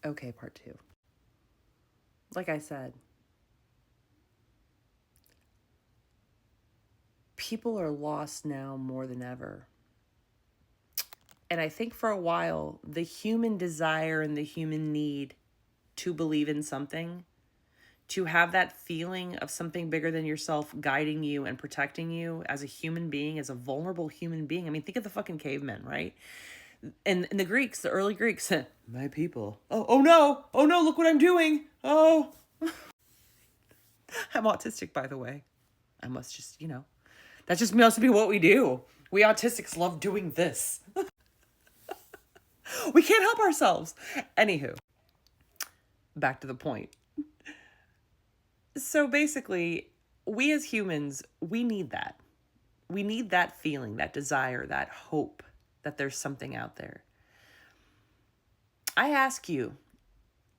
Okay, part two. Like I said, people are lost now more than ever. And I think for a while, the human desire and the human need to believe in something, to have that feeling of something bigger than yourself guiding you and protecting you as a human being, as a vulnerable human being. I mean, think of the fucking cavemen, right? And the Greeks, the early Greeks, my people. Oh no, look what I'm doing. Oh, I'm autistic, by the way. I must just, that just must be what we do. We autistics love doing this. We can't help ourselves. Anywho, back to the point. So basically, we as humans, we need that. We need that feeling, that desire, that hope that there's something out there. I ask you,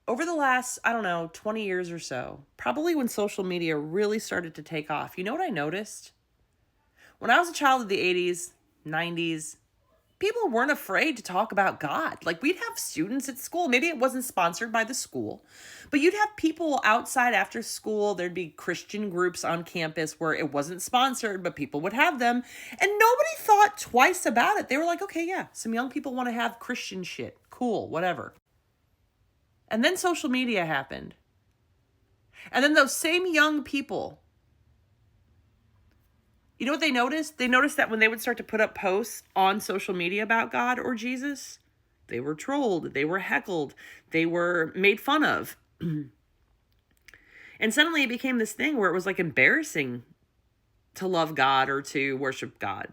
over the last, 20 years or so, probably when social media really started to take off, you know what I noticed? When I was a child of the 80s, 90s, people weren't afraid to talk about God. Like, we'd have students at school. Maybe it wasn't sponsored by the school, but you'd have people outside after school. There'd be Christian groups on campus where it wasn't sponsored, but people would have them. And nobody thought twice about it. They were like, okay, yeah, some young people want to have Christian shit. Cool, whatever. And then social media happened. And then those same young people, you know what they noticed? They noticed that when they would start to put up posts on social media about God or Jesus, they were trolled, they were heckled, they were made fun of. And suddenly it became this thing where it was like embarrassing to love God or to worship God.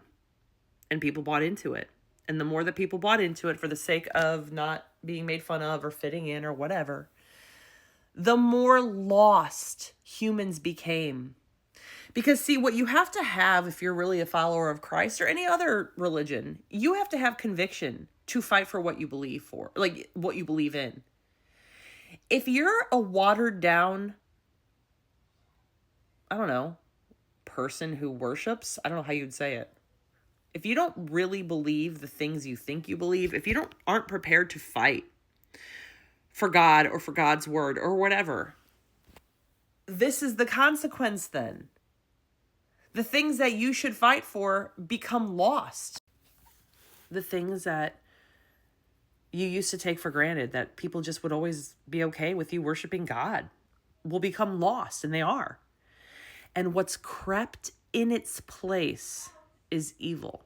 And people bought into it. And the more that people bought into it for the sake of not being made fun of or fitting in or whatever, the more lost humans became. Because see, what you have to have if you're really a follower of Christ or any other religion, you have to have conviction to fight for what you believe for, like what you believe in. If you're a watered down, person who worships, I don't know how you'd say it. If you don't really believe the things you think you believe, if you aren't prepared to fight for God or for God's word or whatever, this is the consequence then. The things that you should fight for become lost. The things that you used to take for granted, that people just would always be okay with you worshiping God, will become lost, and they are. And what's crept in its place is evil.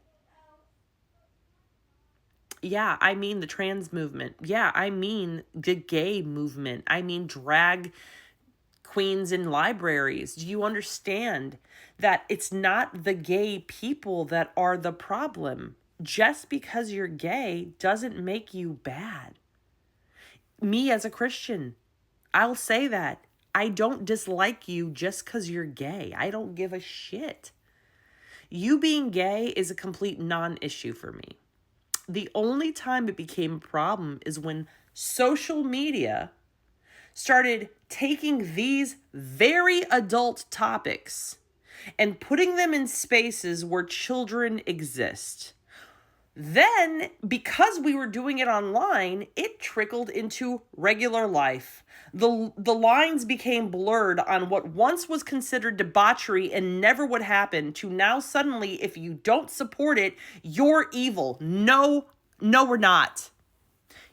Yeah, I mean the trans movement. Yeah, I mean the gay movement. I mean drag queens in libraries. Do you understand that it's not the gay people that are the problem? Just because you're gay doesn't make you bad. Me as a Christian, I'll say that. I don't dislike you just because you're gay. I don't give a shit. You being gay is a complete non-issue for me. The only time it became a problem is when social media started taking these very adult topics and putting them in spaces where children exist. Then, because we were doing it online, it trickled into regular life. The lines became blurred on what once was considered debauchery and never would happen to now suddenly, if you don't support it, you're evil. No, we're not.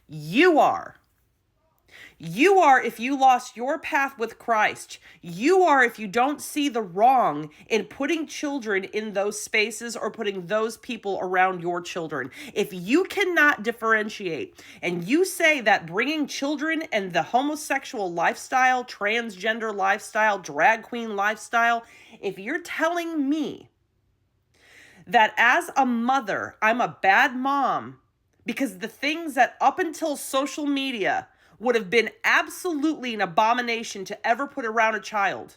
You are. You are if you lost your path with Christ. You are if you don't see the wrong in putting children in those spaces or putting those people around your children. If you cannot differentiate and you say that bringing children and the homosexual lifestyle, transgender lifestyle, drag queen lifestyle, if you're telling me that as a mother, I'm a bad mom because the things that up until social media would have been absolutely an abomination to ever put around a child.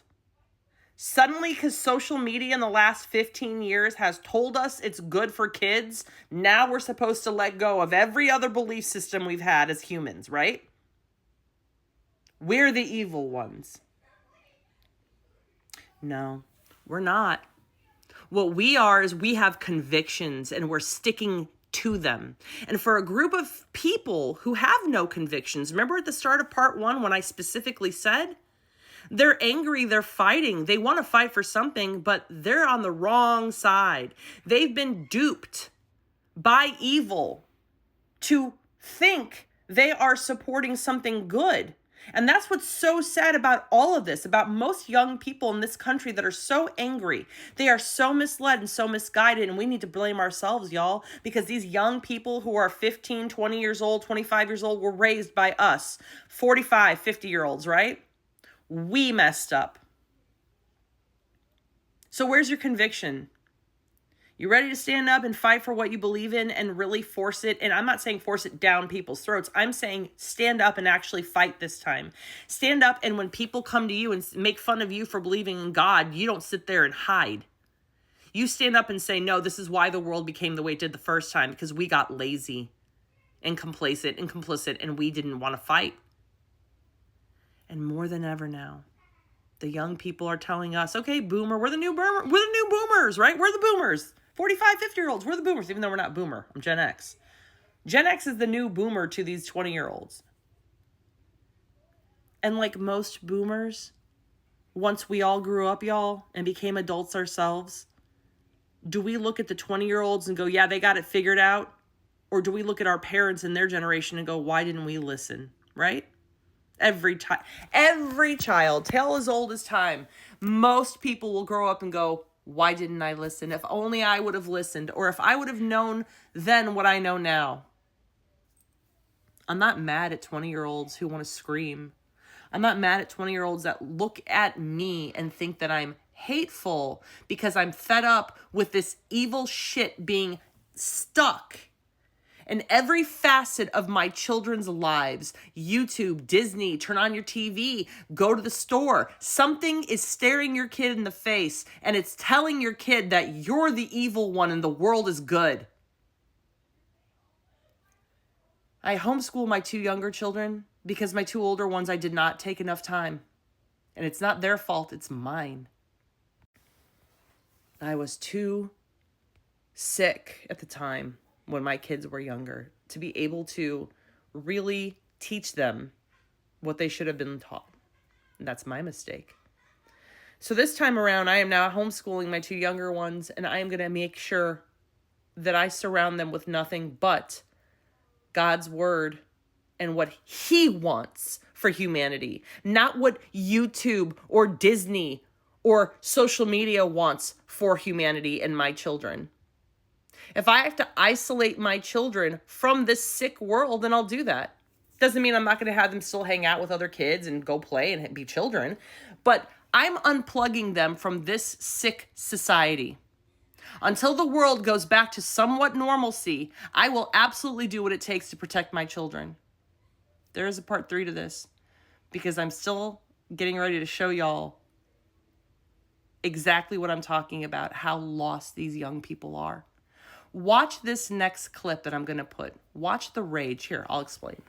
Suddenly, because social media in the last 15 years has told us it's good for kids, now we're supposed to let go of every other belief system we've had as humans, right? We're the evil ones. No, we're not. What we are is we have convictions and we're sticking to them. And for a group of people who have no convictions, remember at the start of part 1 when I specifically said, they're angry, they're fighting, they want to fight for something, but they're on the wrong side. They've been duped by evil to think they are supporting something good. And that's what's so sad about all of this, about most young people in this country that are so angry. They are so misled and so misguided, and we need to blame ourselves, y'all, because these young people who are 15, 20 years old, 25 years old were raised by us, 45, 50-year-olds, right? We messed up. So where's your conviction? You ready to stand up and fight for what you believe in and really force it? And I'm not saying force it down people's throats. I'm saying stand up and actually fight this time. Stand up, and when people come to you and make fun of you for believing in God, you don't sit there and hide. You stand up and say, no, this is why the world became the way it did the first time, because we got lazy and complacent and complicit and we didn't want to fight. And more than ever now, the young people are telling us, okay, boomer, we're the new boomers, right? We're the boomers. 45, 50-year-olds, we're the boomers, even though we're not boomer. I'm Gen X. Gen X is the new boomer to these 20-year-olds. And like most boomers, once we all grew up, y'all, and became adults ourselves, do we look at the 20-year-olds and go, yeah, they got it figured out? Or do we look at our parents and their generation and go, why didn't we listen, right? Every child, tale as old as time. Most people will grow up and go, why didn't I listen? If only I would have listened, or if I would have known then what I know now. I'm not mad at 20-year-olds who want to scream. I'm not mad at 20-year-olds that look at me and think that I'm hateful because I'm fed up with this evil shit being stuck in every facet of my children's lives. YouTube, Disney, turn on your TV, go to the store. Something is staring your kid in the face, and it's telling your kid that you're the evil one and the world is good. I homeschool my 2 younger children because my 2 older ones I did not take enough time. And it's not their fault, it's mine. I was too sick at the time when my kids were younger to be able to really teach them what they should have been taught. And that's my mistake. So this time around, I am now homeschooling my 2 younger ones, and I am going to make sure that I surround them with nothing but God's word and what He wants for humanity, not what YouTube or Disney or social media wants for humanity and my children. If I have to isolate my children from this sick world, then I'll do that. Doesn't mean I'm not going to have them still hang out with other kids and go play and be children, but I'm unplugging them from this sick society. Until the world goes back to somewhat normalcy, I will absolutely do what it takes to protect my children. There is a part 3 to this, because I'm still getting ready to show y'all exactly what I'm talking about, how lost these young people are. Watch this next clip that I'm going to put. Watch the rage. Here, I'll explain.